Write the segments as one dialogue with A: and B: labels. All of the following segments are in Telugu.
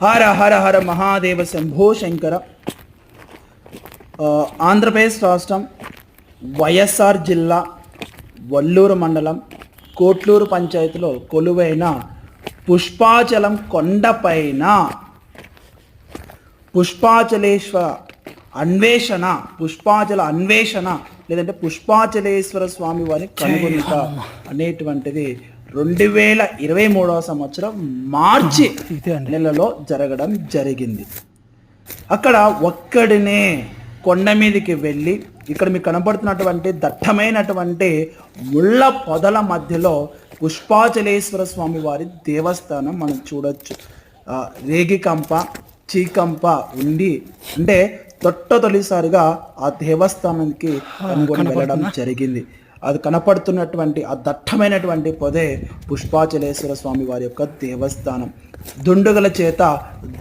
A: హర హర హర మహాదేవ శంభో శంకర. ఆంధ్రప్రదేశ్ రాష్ట్రం వైఎస్ఆర్ జిల్లా వల్లూరు మండలం కోట్లూరు పంచాయతీలో కొలువైన పుష్పాచలం కొండపైన పుష్పాచలేశ్వర అన్వేషణ పుష్పాచల అన్వేషణ లేదంటే పుష్పాచలేశ్వర స్వామి వారిని కనుగొనుట అనేటువంటిది 2023 సంవత్సరం మార్చి నెలలో జరగడం జరిగింది. అక్కడ ఒక్కడినే కొండ మీదకి వెళ్ళి ఇక్కడ మీకు కనబడుతున్నటువంటి దట్టమైనటువంటి ముళ్ళ పొదల మధ్యలో పుష్పాచలేశ్వర స్వామి వారి దేవస్థానం మనం చూడొచ్చు. రేగికంప చీకంప ఉండి అంటే తొలిసారిగా ఆ దేవస్థానానికి కనుగొని వెళ్ళడం జరిగింది. అది కనపడుతున్నటువంటి ఆ దట్టమైనటువంటి పొదే పుష్పాచలేశ్వర స్వామి వారి యొక్క దేవస్థానం. దుండుగల చేత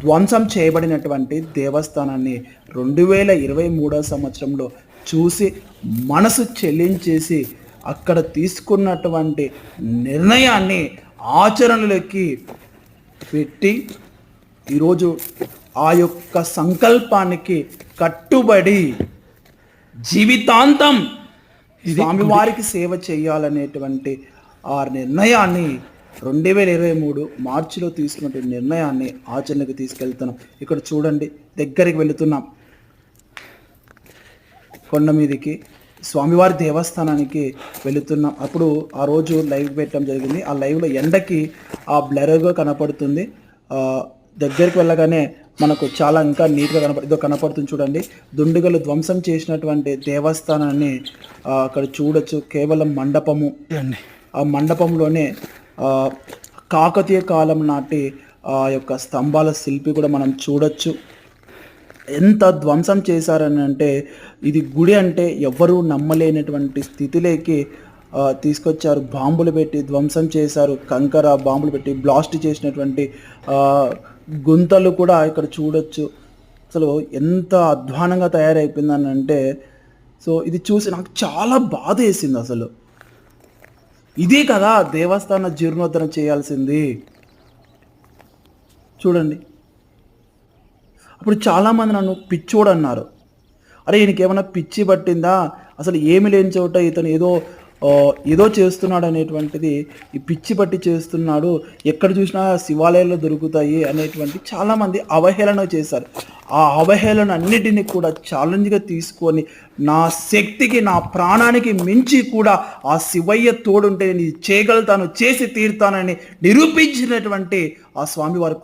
A: ధ్వంసం చేయబడినటువంటి దేవస్థానాన్ని 2023 సంవత్సరంలో చూసి మనసు చెల్లించేసి అక్కడ తీసుకున్నటువంటి నిర్ణయాన్ని ఆచరణలోకి పెట్టి ఈరోజు ఆ యొక్క సంకల్పానికి కట్టుబడి జీవితాంతం స్వామివారికి సేవ చేయాలనేటువంటి ఆ నిర్ణయాన్ని 2023 మార్చిలో తీసుకున్నటువంటి నిర్ణయాన్ని ఆచరణకు తీసుకెళ్తున్నాం. ఇక్కడ చూడండి, దగ్గరికి వెళుతున్నాం, కొండ మీదకి స్వామివారి దేవస్థానానికి వెళుతున్నాం. అప్పుడు ఆ రోజు లైవ్ పెట్టడం జరిగింది. ఆ లైవ్లో ఎండకి ఆ బ్లర్గా కనపడుతుంది. దగ్గరికి వెళ్ళగానే మనకు చాలా ఇంకా నీట్గా కనపడుతుంది. చూడండి, దుండుగలు ధ్వంసం చేసినటువంటి దేవస్థానాన్ని అక్కడ చూడొచ్చు. కేవలం మండపము, ఆ మండపంలోనే కాకతీయ కాలం నాటి ఆ యొక్క స్తంభాల శిల్పి కూడా మనం చూడొచ్చు. ఎంత ధ్వంసం చేశారని అంటే ఇది గుడి అంటే ఎవ్వరూ నమ్మలేనటువంటి స్థితిలోకి తీసుకొచ్చారు. బాంబులు పెట్టి ధ్వంసం చేశారు. కంకర బాంబులు పెట్టి బ్లాస్ట్ చేసినటువంటి గుంతలు కూడా ఇక్కడ చూడొచ్చు. అసలు ఎంత అధ్వానంగా తయారైపోయిందని అంటే ఇది చూసి నాకు చాలా బాధ వేసింది. అసలు ఇదే కదా దేవస్థాన జీర్ణోద్ధరణ చేయాల్సింది. చూడండి, అప్పుడు చాలామంది నన్ను పిచ్చోడు అన్నారు. అరే ఈయనకేమైనా పిచ్చి పట్టిందా, అసలు ఏమి లేని చోట ఇతను ఏదో చేస్తున్నాడు అనేటువంటిది, ఈ పిచ్చి పట్టి చేస్తున్నాడు, ఎక్కడ చూసినా శివాలయాల్లో దొరుకుతాయి అనేటువంటి చాలామంది అవహేళన చేశారు. ఆ అవహేళన అన్నిటినీ కూడా ఛాలెంజ్గా తీసుకొని నా శక్తికి నా ప్రాణానికి మించి కూడా ఆ శివయ్య తోడుంటే నేను చేయగలుగుతాను, చేసి తీరుతానని నిరూపించినటువంటి ఆ స్వామివారి